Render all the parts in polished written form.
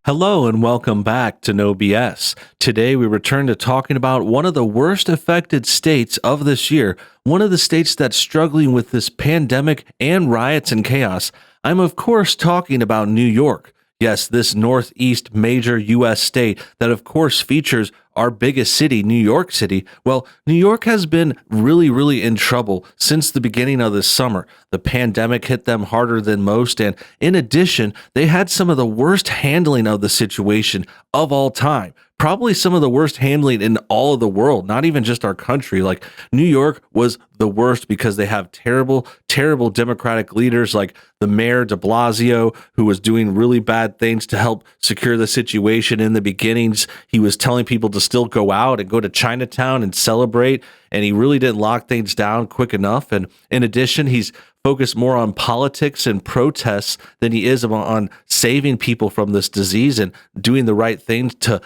Hello and welcome back to NoBS. Today we return to talking about one of the worst affected states of this year, one of the states that's struggling with this pandemic and riots and chaos. I'm of course talking about New York. Yes, this northeast major U.S. state that of course features our biggest city, New York City. Well, New York has been really in trouble since the beginning of this summer. The pandemic hit them harder than most, and in addition, they had some of the worst handling of the situation of all time. Probably some of the worst handling in all of the world, not even just our country. Like New York was the worst because they have terrible Democratic leaders like the mayor de Blasio, who was doing really bad things to help secure the situation in the beginnings. He was telling people to still go out and go to Chinatown and celebrate, and he really didn't lock things down quick enough. And in addition, he's focused more on politics and protests than he is on saving people from this disease and doing the right things to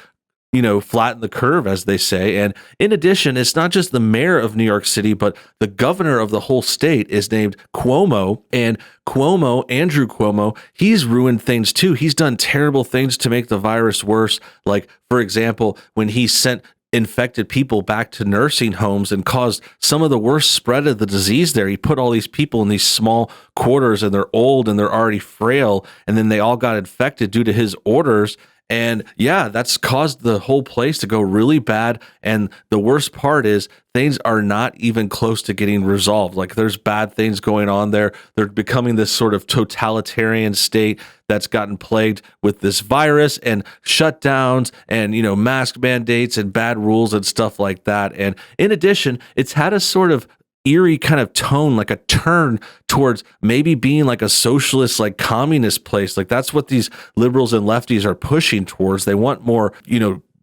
flatten the curve, as they say. And in addition, it's not just the mayor of New York City, but the governor of the whole state is named Cuomo. And Andrew Cuomo, he's ruined things too. He's done terrible things to make the virus worse. Like, for example, when he sent infected people back to nursing homes and caused some of the worst spread of the disease there. He put all these people in these small quarters, and they're old and they're already frail, and then they all got infected due to his orders. And yeah, that's caused the whole place to go really bad. And the worst part is things are not even close to getting resolved. Like there's bad things going on there. They're becoming this sort of totalitarian state that's gotten plagued with this virus and shutdowns and, mask mandates and bad rules and stuff like that. And in addition, it's had a sort of eerie kind of tone, like a turn towards maybe being like a socialist, like communist place. Like that's what these liberals and lefties are pushing towards. They want more,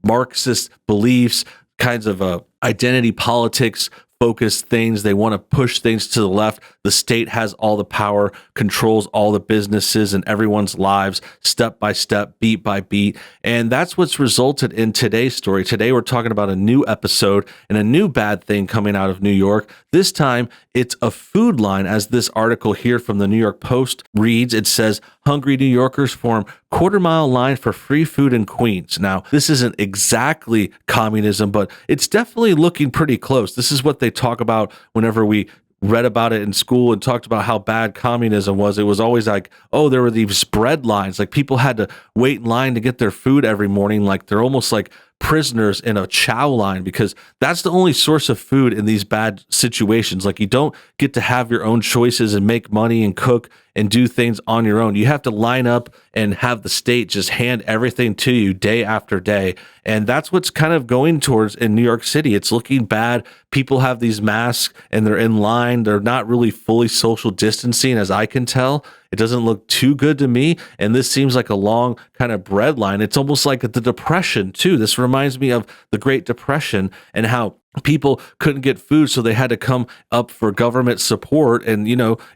Marxist beliefs, kinds of identity politics focused things. They want to push things to the left. The state has all the power, controls all the businesses and everyone's lives step by step, beat by beat. And that's what's resulted in today's story. Today, we're talking about a new episode and a new bad thing coming out of New York. This time, it's a food line, as this article here from the New York Post reads. It says, hungry New Yorkers form quarter-mile line for free food in Queens. Now, this isn't exactly communism, but it's definitely looking pretty close. This is what they talk about whenever we read about it in school and talked about how bad communism was. It was always like, oh, there were these bread lines. Like people had to wait in line to get their food every morning. Like they're almost like prisoners in a chow line, because that's the only source of food in these bad situations. Like you don't get to have your own choices and make money and cook and do things on your own. You have to line up and have the state just hand everything to you day after day. And that's what's kind of going towards in New York City. It's looking bad. People have these masks and they're in line. They're not really fully social distancing, as I can tell. It doesn't look too good to me. And this seems like a long kind of bread line. It's almost like the Depression too. This reminds me of the Great Depression and how people couldn't get food, so they had to come up for government support. And,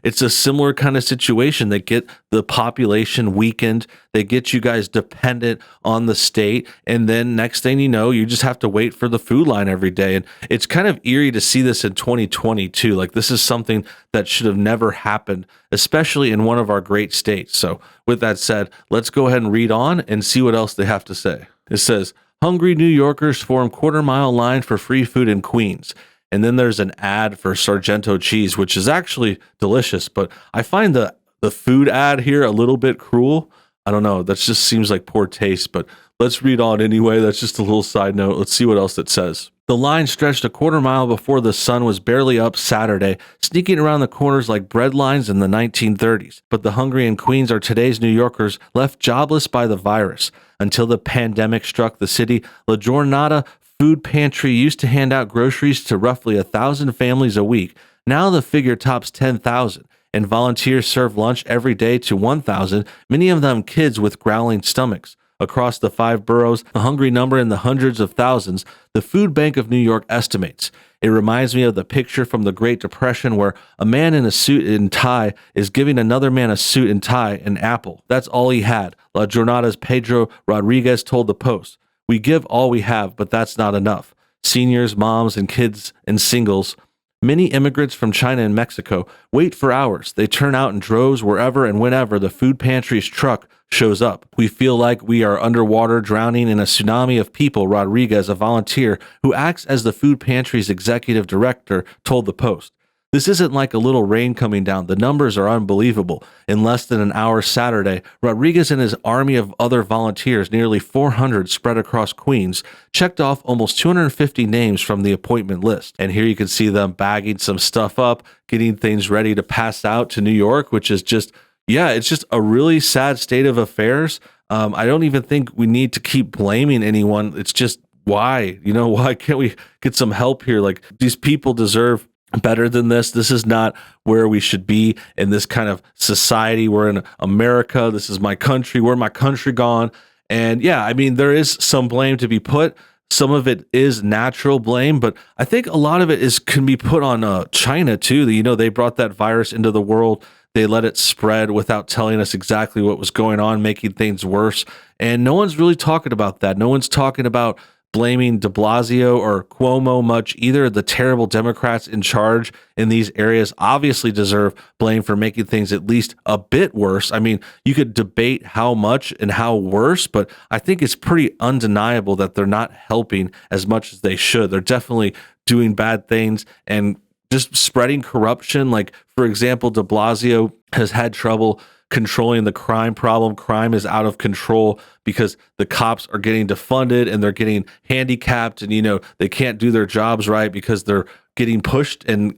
it's a similar kind of situation. They get the population weakened. They get you guys dependent on the state. And then next thing you know, you just have to wait for the food line every day. And it's kind of eerie to see this in 2022. Like this is something that should have never happened, especially in one of our great states. So with that said, let's go ahead and read on and see what else they have to say. It says, hungry New Yorkers form quarter-mile line for free food in Queens. And then there's an ad for Sargento cheese, which is actually delicious. But I find the food ad here a little bit cruel. I don't know. That just seems like poor taste. But let's read on anyway. That's just a little side note. Let's see what else it says. The line stretched a quarter mile before the sun was barely up Saturday, sneaking around the corners like bread lines in the 1930s. But the hungry in Queens are today's New Yorkers left jobless by the virus. Until the pandemic struck the city, La Giornata Food Pantry used to hand out groceries to roughly 1,000 families a week. Now the figure tops 10,000, and volunteers serve lunch every day to 1,000, many of them kids with growling stomachs. Across the 5 boroughs, a hungry number in the hundreds of thousands, the Food Bank of New York estimates. It reminds me of the picture from the Great Depression where a man in a suit and tie is giving another man a suit and tie an apple. That's all he had. La Jornada's Pedro Rodriguez told the Post. We give all we have, but that's not enough. Seniors, moms, and kids and singles Many immigrants from China and Mexico wait for hours. They turn out in droves wherever and whenever the food pantry's truck shows up. We feel like we are underwater, drowning in a tsunami of people, Rodriguez, a volunteer who acts as the food pantry's executive director, told the Post. This isn't like a little rain coming down. The numbers are unbelievable. In less than an hour Saturday, Rodriguez and his army of other volunteers, nearly 400 spread across Queens, checked off almost 250 names from the appointment list. And here you can see them bagging some stuff up, getting things ready to pass out to New York, which is just, it's just a really sad state of affairs. I don't even think we need to keep blaming anyone. It's just why? Why can't we get some help here? Like, these people deserve better than this. This is not where we should be in this kind of society. We're in America. This is my country. Where my country gone? And there is some blame to be put. Some of it is natural blame, but I think a lot of it can be put on China too. They brought that virus into the world. They let it spread without telling us exactly what was going on, making things worse. And no one's really talking about that. No one's talking about blaming de Blasio or Cuomo much either. The terrible Democrats in charge in these areas obviously deserve blame for making things at least a bit worse. I mean, you could debate how much and how worse, but I think it's pretty undeniable that they're not helping as much as they should. They're definitely doing bad things and just spreading corruption. Like, for example, de Blasio has had trouble controlling the crime problem. Crime is out of control because the cops are getting defunded and they're getting handicapped, and they can't do their jobs right because they're getting pushed and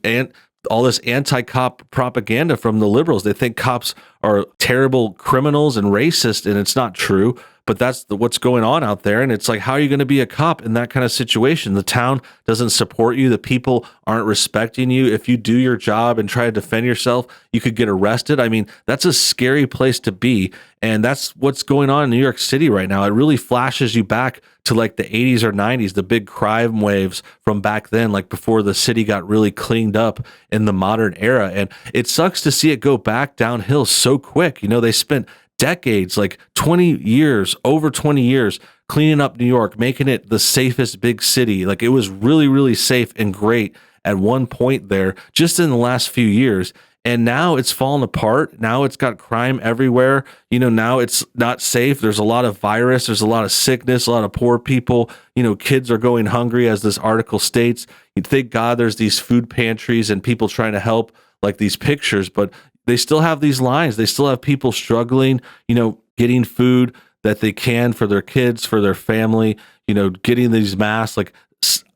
all this anti-cop propaganda from the liberals. They think cops are terrible criminals and racist, and it's not true. But that's what's going on out there. And it's like, how are you going to be a cop in that kind of situation? The town doesn't support you. The people aren't respecting you. If you do your job and try to defend yourself, you could get arrested. I mean, that's a scary place to be. And that's what's going on in New York City right now. It really flashes you back to like the 80s or 90s, the big crime waves from back then, like before the city got really cleaned up in the modern era. And it sucks to see it go back downhill so quick. They spent decades, like 20 years, over 20 years, cleaning up New York, making it the safest big city. Like, it was really, really safe and great at one point there, just in the last few years. And now it's fallen apart. Now it's got crime everywhere. Now it's not safe. There's a lot of virus. There's a lot of sickness, a lot of poor people. Kids are going hungry, as this article states. You'd thank God there's these food pantries and people trying to help, like these pictures, but they still have these lines. They still have people struggling, getting food that they can for their kids, for their family, getting these masks, like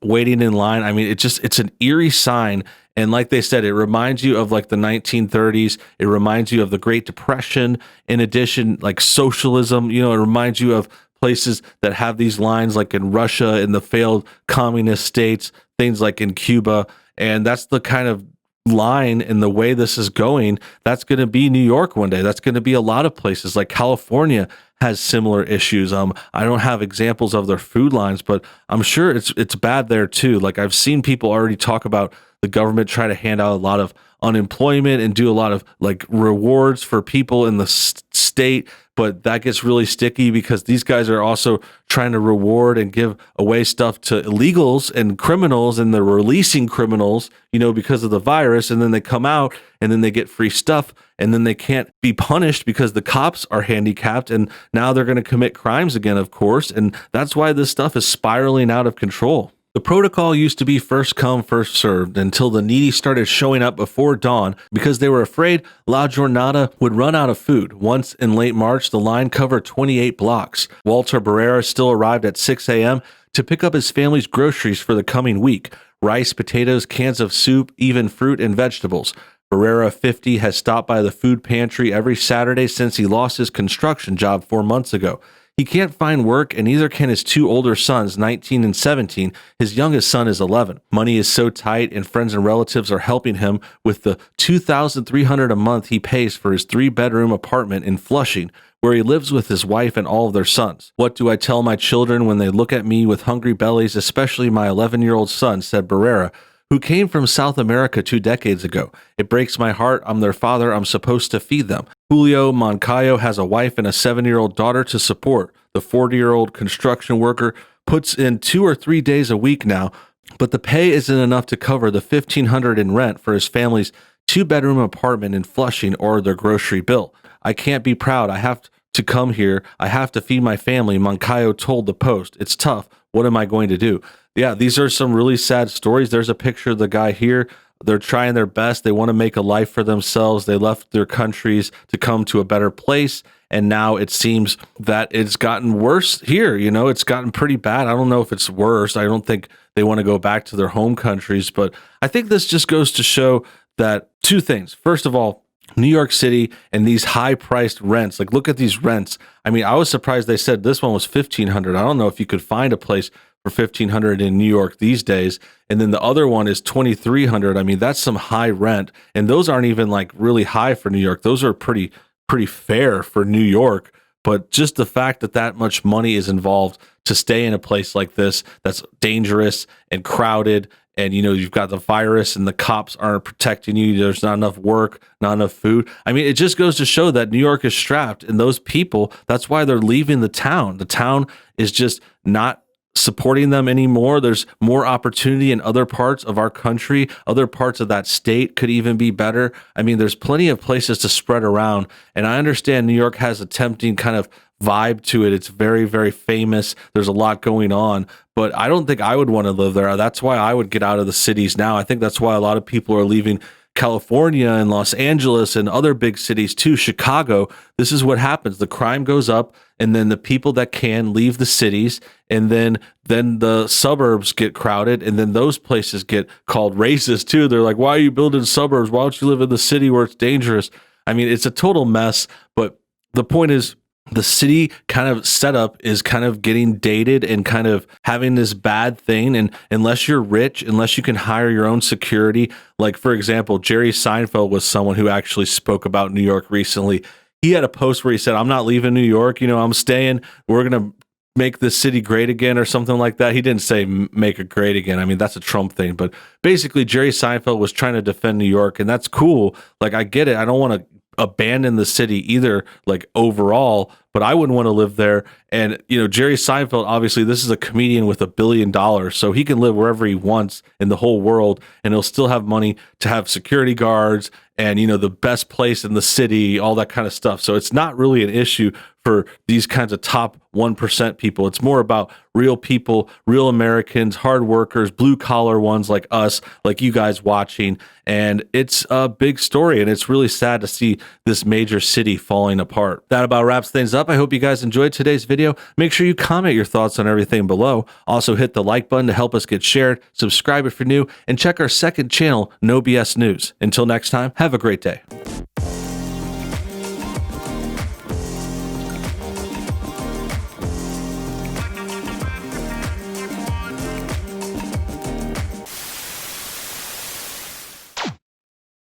waiting in line. I mean, it's an eerie sign. And like they said, it reminds you of like the 1930s. It reminds you of the Great Depression. In addition, like socialism, it reminds you of places that have these lines, like in Russia, in the failed communist states, things like in Cuba. And that's the kind of line in the way this is going. That's going to be New York one day. That's going to be a lot of places. Like California has similar issues. I don't have examples of their food lines, but I'm sure it's bad there too. Like, I've seen people already talk about the government try to hand out a lot of unemployment and do a lot of like rewards for people in the state, but that gets really sticky because these guys are also trying to reward and give away stuff to illegals and criminals, and they're releasing criminals, because of the virus, and then they come out and then they get free stuff, and then they can't be punished because the cops are handicapped, and now they're going to commit crimes again, of course, and that's why this stuff is spiraling out of control. The protocol used to be first come, first served until the needy started showing up before dawn because they were afraid La Jornada would run out of food. Once in late March, the line covered 28 blocks. Walter Barrera still arrived at 6 a.m. to pick up his family's groceries for the coming week: rice, potatoes, cans of soup, even fruit and vegetables. Barrera, 50, has stopped by the food pantry every Saturday since he lost his construction job 4 months ago. He can't find work, and neither can his two older sons, 19 and 17. His youngest son is 11. Money is so tight, and friends and relatives are helping him with the $2,300 a month he pays for his 3-bedroom apartment in Flushing, where he lives with his wife and all of their sons. What do I tell my children when they look at me with hungry bellies, especially my 11-year-old son, said Barrera, who came from South America 2 decades ago. It breaks my heart. I'm their father. I'm supposed to feed them. Julio Moncayo has a wife and a 7-year-old daughter to support. The 40-year-old construction worker puts in 2 or 3 days a week now but the pay isn't enough to cover the $1,500 in rent for his family's 2-bedroom apartment in Flushing or their grocery bill. I can't be proud. I have to come here. I have to feed my family, Moncayo told the Post. It's tough. What am I going to do? Yeah, these are some really sad stories. There's a picture of the guy here. They're trying their best. They want to make a life for themselves. They left their countries to come to a better place. And now it seems that it's gotten worse here. You know, it's gotten pretty bad. I don't know if it's worse. I don't think they want to go back to their home countries. But I think this just goes to show that two things. First of all, New York City and these high priced rents, like look at these rents. I mean, I was surprised they said this one was $1,500. I don't know if you could find a place for $1,500 in New York these days. And then the other one is $2,300. I mean, that's some high rent. And those aren't even like really high for New York. Those are pretty fair for New York. But just the fact that that much money is involved to stay in a place like this that's dangerous and crowded, and you know you've got the virus and the cops aren't protecting you, there's not enough work, not enough food. I mean, it just goes to show that New York is strapped, and those people, that's why they're leaving the town. The town is just not supporting them anymore. There's more opportunity in other parts of our country. Other parts of that state could even be better. I mean, there's plenty of places to spread around. And I understand New York has a tempting kind of vibe to it. It's very, very famous. There's a lot going on, but I don't think I would want to live there. That's why I would get out of the cities now. I think that's why a lot of people are leaving California and Los Angeles and other big cities too, Chicago. This is what happens. The crime goes up, and then the people that can leave the cities, and then the suburbs get crowded, and then those places get called racist too. They're like, why are you building suburbs? Why don't you live in the city where it's dangerous? I mean, it's a total mess, but the point is, the city kind of setup is kind of getting dated and kind of having this bad thing. And unless you're rich, unless you can hire your own security, like for example, Jerry Seinfeld was someone who actually spoke about New York recently. He had a post where he said, I'm not leaving New York. You know, I'm staying. We're going to make this city great again or something like that. He didn't say make it great again. I mean, that's a Trump thing. But basically, Jerry Seinfeld was trying to defend New York, and that's cool. Like, I get it. I don't want to abandon the city either, like overall, but I wouldn't want to live there. And, you know, Jerry Seinfeld, obviously, this is a comedian with $1 billion, so he can live wherever he wants in the whole world, and he'll still have money to have security guards and, you know, the best place in the city, all that kind of stuff. So it's not really an issue for these kinds of top 1% people. It's more about real people, real Americans, hard workers, blue collar ones like us, like you guys watching. And it's a big story, and it's really sad to see this major city falling apart. That about wraps things up. I hope you guys enjoyed today's video. Make sure you comment your thoughts on everything below. Also hit the like button to help us get shared, subscribe if you're new, and check our second channel, NoBS News. Until next time, have a great day.